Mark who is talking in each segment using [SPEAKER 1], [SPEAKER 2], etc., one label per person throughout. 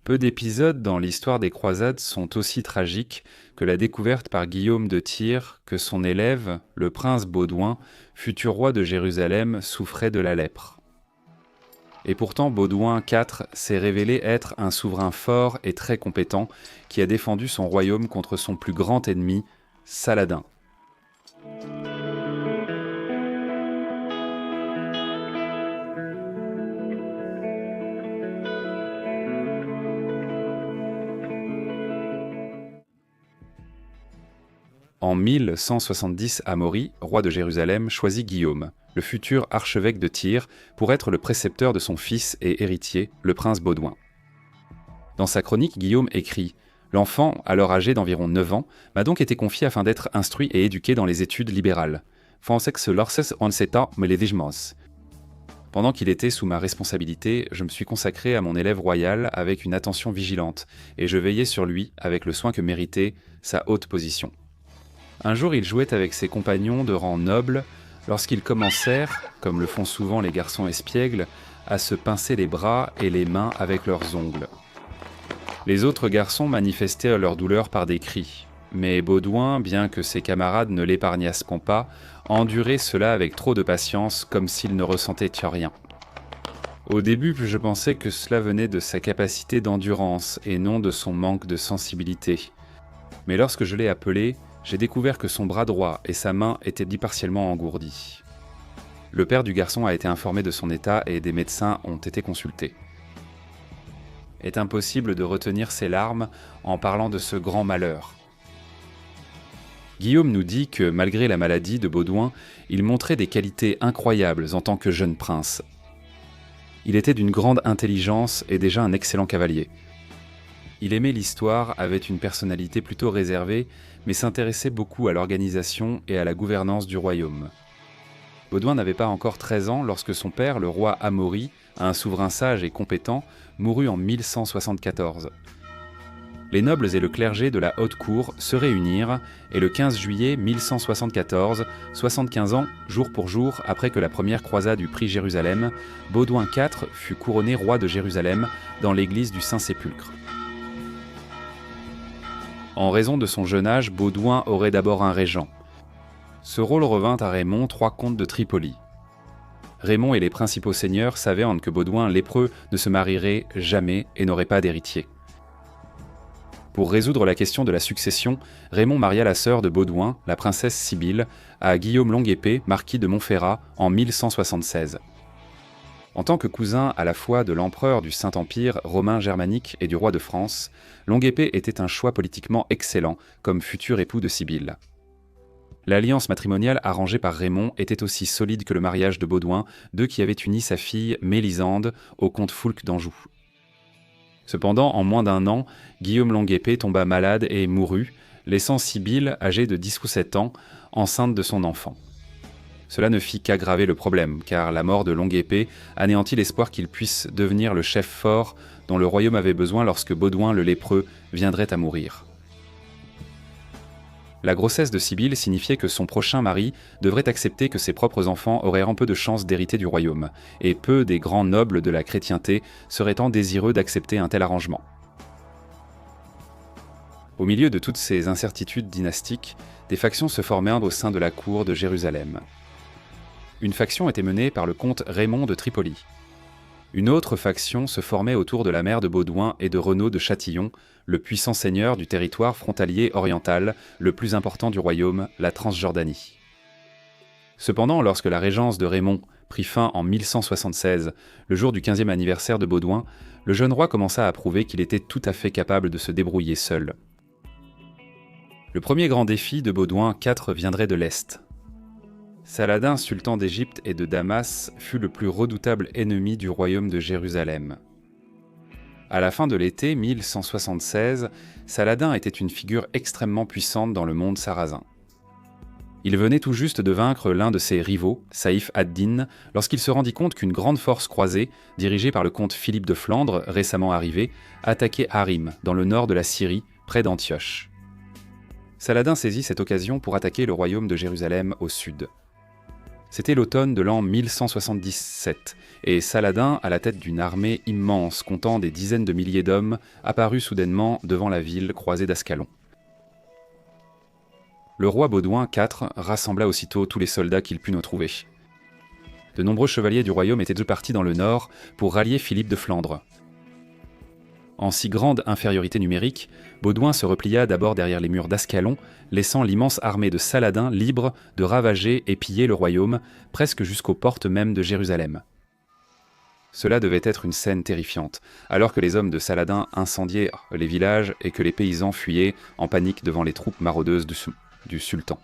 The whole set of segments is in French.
[SPEAKER 1] Peu d'épisodes dans l'histoire des croisades sont aussi tragiques que la découverte par Guillaume de Tyr que son élève, le prince Baudouin, futur roi de Jérusalem, souffrait de la lèpre. Et pourtant Baudouin IV s'est révélé être un souverain fort et très compétent qui a défendu son royaume contre son plus grand ennemi, Saladin. En 1170, Amaury, roi de Jérusalem, choisit Guillaume, le futur archevêque de Tyr, pour être le précepteur de son fils et héritier, le prince Baudouin. Dans sa chronique, Guillaume écrit « L'enfant, alors âgé d'environ 9 ans, m'a donc été confié afin d'être instruit et éduqué dans les études libérales. Pendant qu'il était sous ma responsabilité, je me suis consacré à mon élève royal avec une attention vigilante, et je veillais sur lui avec le soin que méritait sa haute position. Un jour, il jouait avec ses compagnons de rang noble lorsqu'ils commencèrent, comme le font souvent les garçons espiègles, à se pincer les bras et les mains avec leurs ongles. Les autres garçons manifestèrent leur douleur par des cris, mais Baudouin, bien que ses camarades ne l'épargnassent pas, endurait cela avec trop de patience, comme s'il ne ressentait rien. Au début, je pensais que cela venait de sa capacité d'endurance et non de son manque de sensibilité. Mais lorsque je l'ai appelé, j'ai découvert que son bras droit et sa main étaient partiellement engourdis. Le père du garçon a été informé de son état et des médecins ont été consultés. Il est impossible de retenir ses larmes en parlant de ce grand malheur. Guillaume nous dit que, malgré la maladie de Baudouin, il montrait des qualités incroyables en tant que jeune prince. Il était d'une grande intelligence et déjà un excellent cavalier. Il aimait l'histoire, avait une personnalité plutôt réservée, mais s'intéressait beaucoup à l'organisation et à la gouvernance du royaume. Baudouin n'avait pas encore 13 ans lorsque son père, le roi Amaury, un souverain sage et compétent, mourut en 1174. Les nobles et le clergé de la haute cour se réunirent et le 15 juillet 1174, 75 ans jour pour jour après que la première croisade eut pris Jérusalem, Baudouin IV fut couronné roi de Jérusalem dans l'église du Saint-Sépulcre. En raison de son jeune âge, Baudouin aurait d'abord un régent. Ce rôle revint à Raymond, III comte de Tripoli. Raymond et les principaux seigneurs savaient que Baudouin, lépreux, ne se marierait jamais et n'aurait pas d'héritier. Pour résoudre la question de la succession, Raymond maria la sœur de Baudouin, la princesse Sibylle, à Guillaume Longue-Épée, marquis de Montferrat, en 1176. En tant que cousin à la fois de l'empereur du Saint-Empire romain germanique et du roi de France, Longue-Épée était un choix politiquement excellent comme futur époux de Sibylle. L'alliance matrimoniale arrangée par Raymond était aussi solide que le mariage de Baudouin, d'eux qui avaient uni sa fille Mélisande au comte Foulques d'Anjou. Cependant, en moins d'un an, Guillaume Longue-Épée tomba malade et mourut, laissant Sibylle, âgée de 10 ou 7 ans, enceinte de son enfant. Cela ne fit qu'aggraver le problème, car la mort de Longue-Épée anéantit l'espoir qu'il puisse devenir le chef fort dont le royaume avait besoin lorsque Baudouin le lépreux viendrait à mourir. La grossesse de Sibylle signifiait que son prochain mari devrait accepter que ses propres enfants auraient peu de chances d'hériter du royaume, et peu des grands nobles de la chrétienté seraient tant désireux d'accepter un tel arrangement. Au milieu de toutes ces incertitudes dynastiques, des factions se formèrent au sein de la cour de Jérusalem. Une faction était menée par le comte Raymond de Tripoli. Une autre faction se formait autour de la mère de Baudouin et de Renaud de Châtillon, le puissant seigneur du territoire frontalier oriental, le plus important du royaume, la Transjordanie. Cependant, lorsque la régence de Raymond prit fin en 1176, le jour du 15e anniversaire de Baudouin, le jeune roi commença à prouver qu'il était tout à fait capable de se débrouiller seul. Le premier grand défi de Baudouin IV viendrait de l'Est. Saladin, sultan d'Égypte et de Damas, fut le plus redoutable ennemi du royaume de Jérusalem. À la fin de l'été 1176, Saladin était une figure extrêmement puissante dans le monde sarrasin. Il venait tout juste de vaincre l'un de ses rivaux, Saïf ad-Din, lorsqu'il se rendit compte qu'une grande force croisée, dirigée par le comte Philippe de Flandre, récemment arrivé, attaquait Harim, dans le nord de la Syrie, près d'Antioche. Saladin saisit cette occasion pour attaquer le royaume de Jérusalem au sud. C'était l'automne de l'an 1177, et Saladin, à la tête d'une armée immense comptant des dizaines de milliers d'hommes, apparut soudainement devant la ville croisée d'Ascalon. Le roi Baudouin IV rassembla aussitôt tous les soldats qu'il put nous trouver. De nombreux chevaliers du royaume étaient de partis dans le nord pour rallier Philippe de Flandre. En si grande infériorité numérique, Baudouin se replia d'abord derrière les murs d'Ascalon, laissant l'immense armée de Saladin libre de ravager et piller le royaume, presque jusqu'aux portes mêmes de Jérusalem. Cela devait être une scène terrifiante, alors que les hommes de Saladin incendiaient les villages et que les paysans fuyaient en panique devant les troupes maraudeuses du sultan.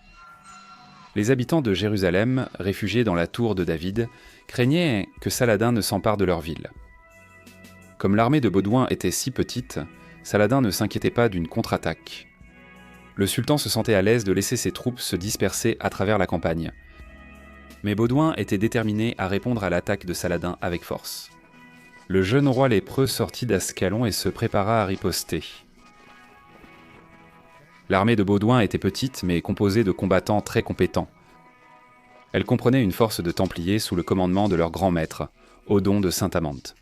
[SPEAKER 1] Les habitants de Jérusalem, réfugiés dans la tour de David, craignaient que Saladin ne s'empare de leur ville. Comme l'armée de Baudouin était si petite, Saladin ne s'inquiétait pas d'une contre-attaque. Le sultan se sentait à l'aise de laisser ses troupes se disperser à travers la campagne. Mais Baudouin était déterminé à répondre à l'attaque de Saladin avec force. Le jeune roi lépreux sortit d'Ascalon et se prépara à riposter. L'armée de Baudouin était petite mais composée de combattants très compétents. Elle comprenait une force de Templiers sous le commandement de leur grand maître, Odon de Saint-Amand.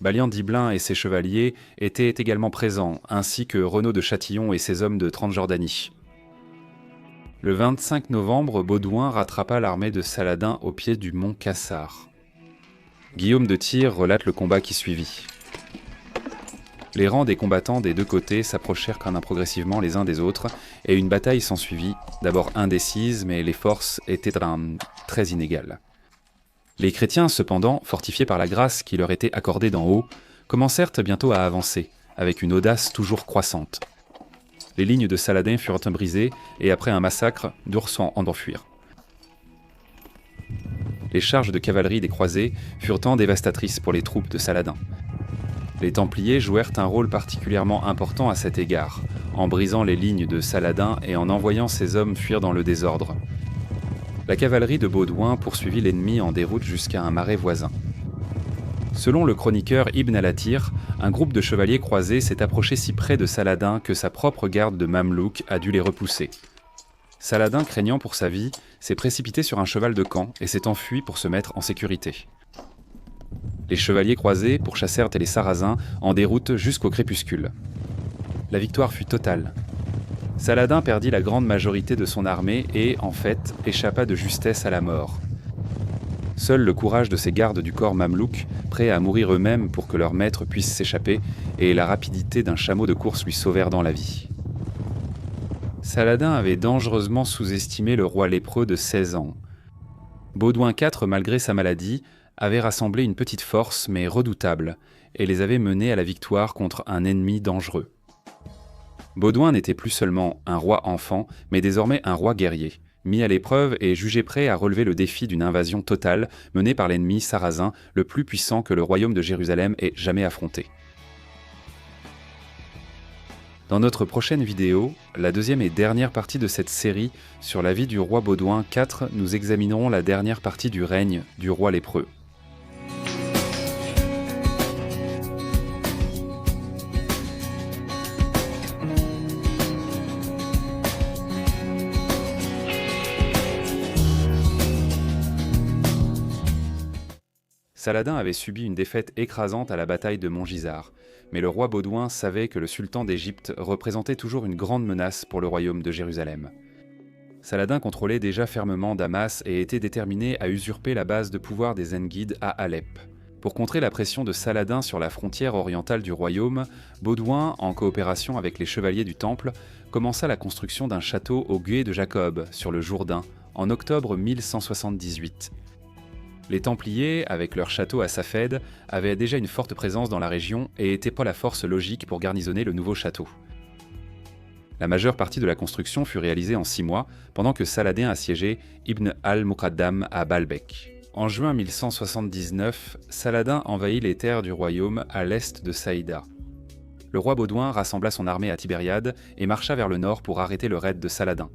[SPEAKER 1] Balian d'Ibelin et ses chevaliers étaient également présents, ainsi que Renaud de Châtillon et ses hommes de Transjordanie. Le 25 novembre, Baudouin rattrapa l'armée de Saladin au pied du mont Cassar. Guillaume de Tyr relate le combat qui suivit. Les rangs des combattants des deux côtés s'approchèrent quand même progressivement les uns des autres, et une bataille s'ensuivit, d'abord indécise, mais les forces étaient très inégales. Les chrétiens, cependant, fortifiés par la grâce qui leur était accordée d'en haut, commencèrent bientôt à avancer, avec une audace toujours croissante. Les lignes de Saladin furent brisées, et après un massacre, durent en fuir. Les charges de cavalerie des croisés furent tant dévastatrices pour les troupes de Saladin. Les Templiers jouèrent un rôle particulièrement important à cet égard, en brisant les lignes de Saladin et en envoyant ses hommes fuir dans le désordre. La cavalerie de Baudouin poursuivit l'ennemi en déroute jusqu'à un marais voisin. Selon le chroniqueur Ibn al-Athir, un groupe de chevaliers croisés s'est approché si près de Saladin que sa propre garde de Mamelouks a dû les repousser. Saladin, craignant pour sa vie, s'est précipité sur un cheval de camp et s'est enfui pour se mettre en sécurité. Les chevaliers croisés pourchassèrent les Sarrasins en déroute jusqu'au crépuscule. La victoire fut totale. Saladin perdit la grande majorité de son armée et, en fait, échappa de justesse à la mort. Seul le courage de ses gardes du corps mamelouk, prêts à mourir eux-mêmes pour que leur maître puisse s'échapper, et la rapidité d'un chameau de course lui sauvèrent dans la vie. Saladin avait dangereusement sous-estimé le roi lépreux de 16 ans. Baudouin IV, malgré sa maladie, avait rassemblé une petite force mais redoutable, et les avait menés à la victoire contre un ennemi dangereux. Baudouin n'était plus seulement un roi enfant, mais désormais un roi guerrier, mis à l'épreuve et jugé prêt à relever le défi d'une invasion totale menée par l'ennemi sarrasin le plus puissant que le royaume de Jérusalem ait jamais affronté. Dans notre prochaine vidéo, la deuxième et dernière partie de cette série sur la vie du roi Baudouin IV, nous examinerons la dernière partie du règne du roi lépreux. Saladin avait subi une défaite écrasante à la bataille de Montgisard, mais le roi Baudouin savait que le sultan d'Égypte représentait toujours une grande menace pour le royaume de Jérusalem. Saladin contrôlait déjà fermement Damas et était déterminé à usurper la base de pouvoir des Zengides à Alep. Pour contrer la pression de Saladin sur la frontière orientale du royaume, Baudouin, en coopération avec les chevaliers du Temple, commença la construction d'un château au Gué de Jacob, sur le Jourdain, en octobre 1178. Les Templiers, avec leur château à Safed, avaient déjà une forte présence dans la région et étaient pas la force logique pour garnisonner le nouveau château. La majeure partie de la construction fut réalisée en 6 mois, pendant que Saladin assiégeait Ibn al-Muqaddam à Baalbek. En juin 1179, Saladin envahit les terres du royaume à l'est de Saïda. Le roi Baudouin rassembla son armée à Tibériade et marcha vers le nord pour arrêter le raid de Saladin.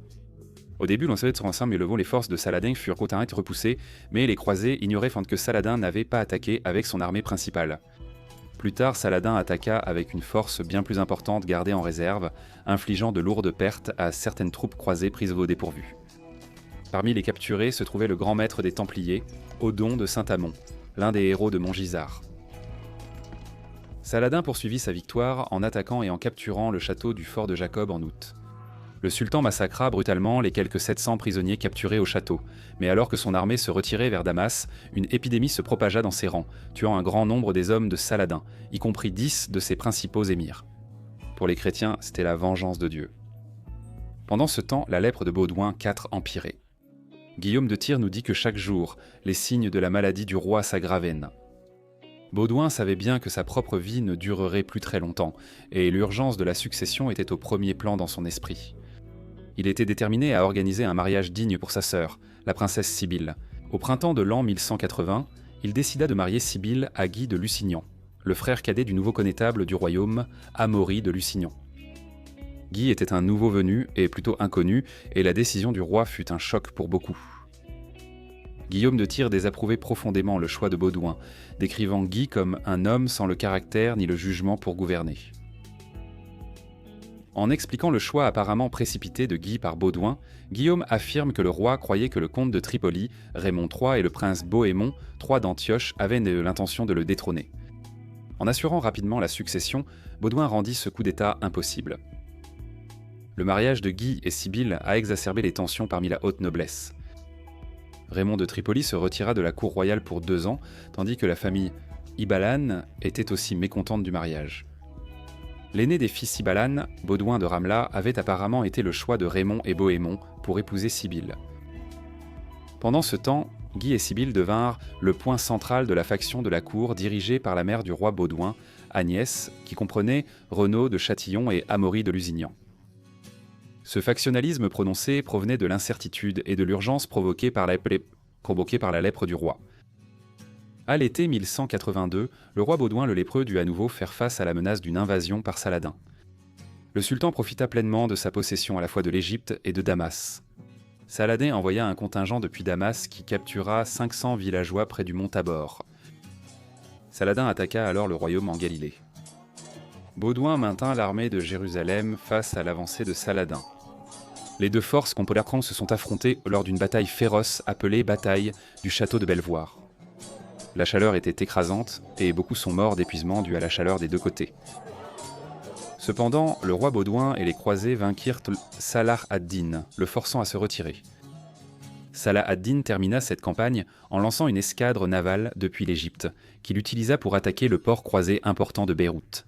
[SPEAKER 1] Au début, l'on savait de son ensemble, mais les forces de Saladin furent contraintes et repoussées, mais les croisés ignoraient que Saladin n'avait pas attaqué avec son armée principale. Plus tard, Saladin attaqua avec une force bien plus importante gardée en réserve, infligeant de lourdes pertes à certaines troupes croisées prises au dépourvu. Parmi les capturés se trouvait le grand maître des Templiers, Odon de Saint-Amand, l'un des héros de Montgisard. Saladin poursuivit sa victoire en attaquant et en capturant le château du fort de Jacob en août. Le sultan massacra brutalement les quelques 700 prisonniers capturés au château, mais alors que son armée se retirait vers Damas, une épidémie se propagea dans ses rangs, tuant un grand nombre des hommes de Saladin, y compris 10 de ses principaux émirs. Pour les chrétiens, c'était la vengeance de Dieu. Pendant ce temps, la lèpre de Baudouin IV empirait. Guillaume de Tyr nous dit que chaque jour, les signes de la maladie du roi s'aggravaient. Baudouin savait bien que sa propre vie ne durerait plus très longtemps, et l'urgence de la succession était au premier plan dans son esprit. Il était déterminé à organiser un mariage digne pour sa sœur, la princesse Sibylle. Au printemps de l'an 1180, il décida de marier Sibylle à Guy de Lusignan, le frère cadet du nouveau connétable du royaume, Amaury de Lusignan. Guy était un nouveau venu et plutôt inconnu, et la décision du roi fut un choc pour beaucoup. Guillaume de Tyr désapprouvait profondément le choix de Baudouin, décrivant Guy comme un homme sans le caractère ni le jugement pour gouverner. En expliquant le choix apparemment précipité de Guy par Baudouin, Guillaume affirme que le roi croyait que le comte de Tripoli, Raymond III et le prince Bohémond, III d'Antioche, avaient l'intention de le détrôner. En assurant rapidement la succession, Baudouin rendit ce coup d'État impossible. Le mariage de Guy et Sibylle a exacerbé les tensions parmi la haute noblesse. Raymond de Tripoli se retira de la cour royale pour 2 ans, tandis que la famille Ibalan était aussi mécontente du mariage. L'aîné des fils Ibalan, Baudouin de Ramla, avait apparemment été le choix de Raymond et Bohémond pour épouser Sibylle. Pendant ce temps, Guy et Sibylle devinrent le point central de la faction de la cour dirigée par la mère du roi Baudouin, Agnès, qui comprenait Renaud de Châtillon et Amaury de Lusignan. Ce factionnalisme prononcé provenait de l'incertitude et de l'urgence provoquée par la lèpre du roi. À l'été 1182, le roi Baudouin le lépreux dut à nouveau faire face à la menace d'une invasion par Saladin. Le sultan profita pleinement de sa possession à la fois de l'Égypte et de Damas. Saladin envoya un contingent depuis Damas qui captura 500 villageois près du mont Tabor. Saladin attaqua alors le royaume en Galilée. Baudouin maintint l'armée de Jérusalem face à l'avancée de Saladin. Les deux forces contemporaines se sont affrontées lors d'une bataille féroce appelée bataille du château de Belvoir. La chaleur était écrasante et beaucoup sont morts d'épuisement dû à la chaleur des deux côtés. Cependant, le roi Baudouin et les croisés vainquirent Salah ad-Din, le forçant à se retirer. Salah ad-Din termina cette campagne en lançant une escadre navale depuis l'Égypte, qu'il utilisa pour attaquer le port croisé important de Beyrouth.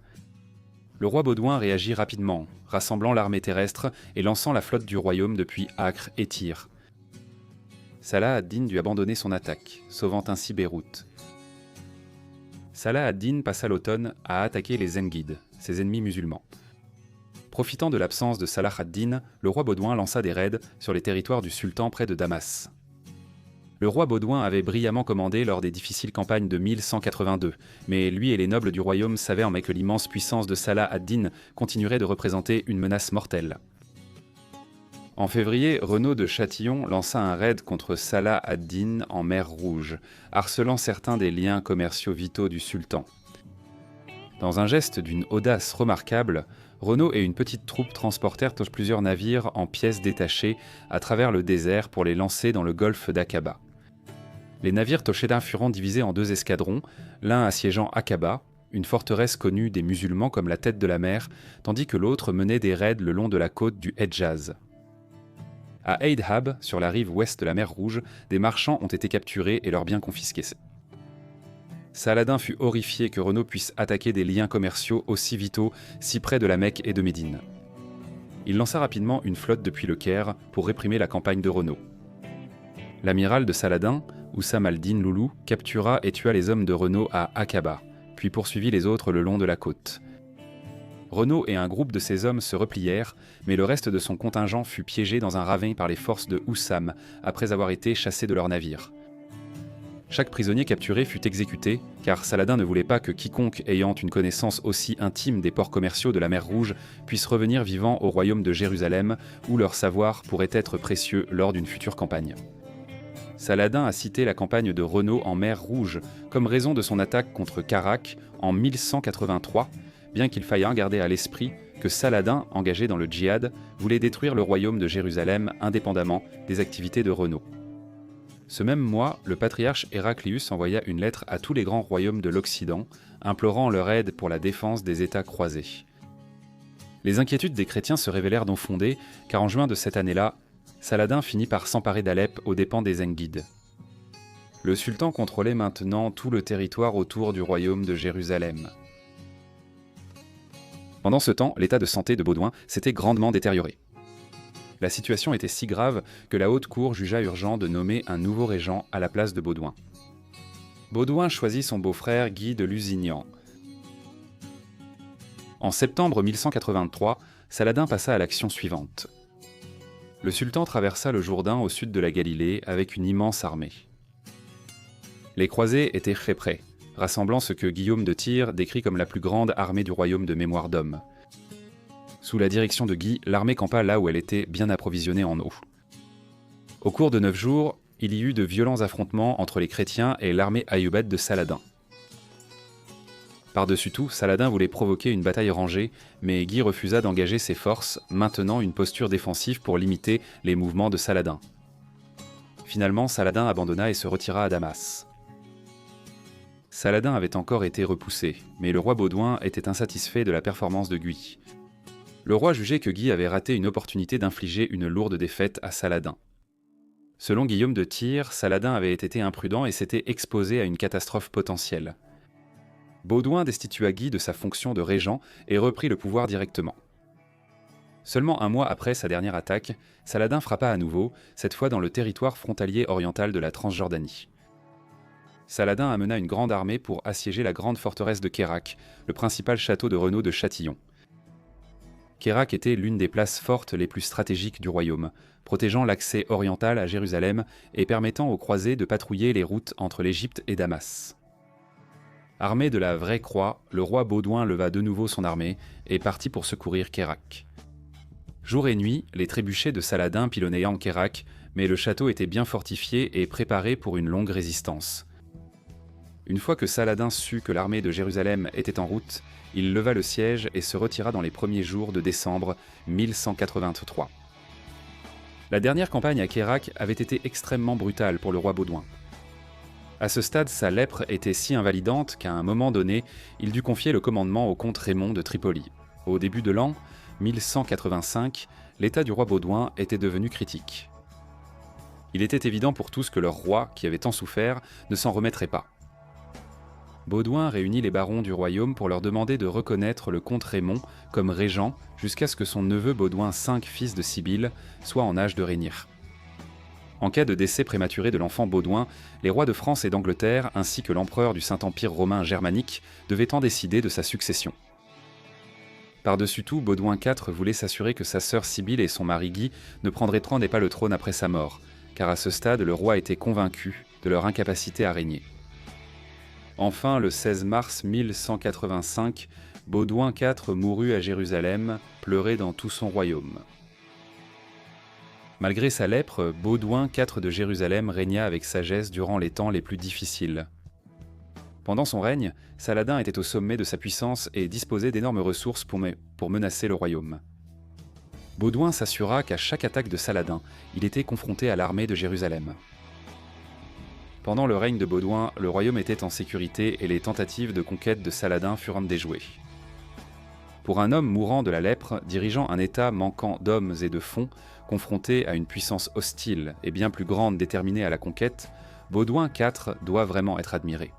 [SPEAKER 1] Le roi Baudouin réagit rapidement, rassemblant l'armée terrestre et lançant la flotte du royaume depuis Acre et Tyr. Salah ad-Din dut abandonner son attaque, sauvant ainsi Beyrouth. Salah ad-Din passa l'automne à attaquer les Zengides, ses ennemis musulmans. Profitant de l'absence de Salah ad-Din, le roi Baudouin lança des raids sur les territoires du sultan près de Damas. Le roi Baudouin avait brillamment commandé lors des difficiles campagnes de 1182, mais lui et les nobles du royaume savaient que l'immense puissance de Salah ad-Din continuerait de représenter une menace mortelle. En février, Renaud de Châtillon lança un raid contre Salah ad-Din en mer Rouge, harcelant certains des liens commerciaux vitaux du sultan. Dans un geste d'une audace remarquable, Renaud et une petite troupe transportèrent plusieurs navires en pièces détachées à travers le désert pour les lancer dans le golfe d'Aqaba. Les navires Tochédin furent divisés en 2 escadrons, l'un assiégeant Aqaba, une forteresse connue des musulmans comme la tête de la mer, tandis que l'autre menait des raids le long de la côte du Hedjaz. À Eidhab, sur la rive ouest de la mer Rouge, des marchands ont été capturés et leurs biens confisqués. Saladin fut horrifié que Renaud puisse attaquer des liens commerciaux aussi vitaux si près de la Mecque et de Médine. Il lança rapidement une flotte depuis le Caire pour réprimer la campagne de Renaud. L'amiral de Saladin, Oussam al-Din Loulou, captura et tua les hommes de Renaud à Aqaba, puis poursuivit les autres le long de la côte. Renaud et un groupe de ses hommes se replièrent, mais le reste de son contingent fut piégé dans un ravin par les forces de Oussam, après avoir été chassés de leur navire. Chaque prisonnier capturé fut exécuté, car Saladin ne voulait pas que quiconque ayant une connaissance aussi intime des ports commerciaux de la mer Rouge puisse revenir vivant au royaume de Jérusalem, où leur savoir pourrait être précieux lors d'une future campagne. Saladin a cité la campagne de Renaud en mer Rouge comme raison de son attaque contre Carac en 1183, bien qu'il faille garder à l'esprit que Saladin, engagé dans le djihad, voulait détruire le royaume de Jérusalem indépendamment des activités de Renaud. Ce même mois, le patriarche Héraclius envoya une lettre à tous les grands royaumes de l'Occident, implorant leur aide pour la défense des États croisés. Les inquiétudes des chrétiens se révélèrent non fondées, car en juin de cette année-là, Saladin finit par s'emparer d'Alep aux dépens des Zengides. Le sultan contrôlait maintenant tout le territoire autour du royaume de Jérusalem. Pendant ce temps, l'état de santé de Baudouin s'était grandement détérioré. La situation était si grave que la haute cour jugea urgent de nommer un nouveau régent à la place de Baudouin. Baudouin choisit son beau-frère Guy de Lusignan. En septembre 1183, Saladin passa à l'action suivante. Le sultan traversa le Jourdain au sud de la Galilée avec une immense armée. Les croisés étaient très près, rassemblant ce que Guillaume de Tyr décrit comme la plus grande armée du royaume de mémoire d'hommes. Sous la direction de Guy, l'armée campa là où elle était bien approvisionnée en eau. Au cours de 9 jours, il y eut de violents affrontements entre les chrétiens et l'armée ayyubide de Saladin. Par-dessus tout, Saladin voulait provoquer une bataille rangée, mais Guy refusa d'engager ses forces, maintenant une posture défensive pour limiter les mouvements de Saladin. Finalement, Saladin abandonna et se retira à Damas. Saladin avait encore été repoussé, mais le roi Baudouin était insatisfait de la performance de Guy. Le roi jugeait que Guy avait raté une opportunité d'infliger une lourde défaite à Saladin. Selon Guillaume de Tyr, Saladin avait été imprudent et s'était exposé à une catastrophe potentielle. Baudouin destitua Guy de sa fonction de régent et reprit le pouvoir directement. Seulement un mois après sa dernière attaque, Saladin frappa à nouveau, cette fois dans le territoire frontalier oriental de la Transjordanie. Saladin amena une grande armée pour assiéger la grande forteresse de Kérak, le principal château de Renaud de Châtillon. Kérak était l'une des places fortes les plus stratégiques du royaume, protégeant l'accès oriental à Jérusalem et permettant aux croisés de patrouiller les routes entre l'Égypte et Damas. Armé de la vraie croix, le roi Baudouin leva de nouveau son armée et partit pour secourir Kérak. Jour et nuit, les trébuchets de Saladin pilonnaient Kérak, mais le château était bien fortifié et préparé pour une longue résistance. Une fois que Saladin sut que l'armée de Jérusalem était en route, il leva le siège et se retira dans les premiers jours de décembre 1183. La dernière campagne à Kérak avait été extrêmement brutale pour le roi Baudouin. À ce stade, sa lèpre était si invalidante qu'à un moment donné, il dut confier le commandement au comte Raymond de Tripoli. Au début de l'an 1185, l'état du roi Baudouin était devenu critique. Il était évident pour tous que leur roi, qui avait tant souffert, ne s'en remettrait pas. Baudouin réunit les barons du royaume pour leur demander de reconnaître le comte Raymond comme régent jusqu'à ce que son neveu Baudouin V, fils de Sibylle, soit en âge de régner. En cas de décès prématuré de l'enfant Baudouin, les rois de France et d'Angleterre, ainsi que l'empereur du Saint-Empire romain germanique, devaient en décider de sa succession. Par-dessus tout, Baudouin IV voulait s'assurer que sa sœur Sibylle et son mari Guy ne prendraient pas le trône après sa mort, car à ce stade, le roi était convaincu de leur incapacité à régner. Enfin, le 16 mars 1185, Baudouin IV mourut à Jérusalem, pleuré dans tout son royaume. Malgré sa lèpre, Baudouin IV de Jérusalem régna avec sagesse durant les temps les plus difficiles. Pendant son règne, Saladin était au sommet de sa puissance et disposait d'énormes ressources pour menacer le royaume. Baudouin s'assura qu'à chaque attaque de Saladin, il était confronté à l'armée de Jérusalem. Pendant le règne de Baudouin, le royaume était en sécurité et les tentatives de conquête de Saladin furent déjouées. Pour un homme mourant de la lèpre, dirigeant un État manquant d'hommes et de fonds, confronté à une puissance hostile et bien plus grande déterminée à la conquête, Baudouin IV doit vraiment être admiré.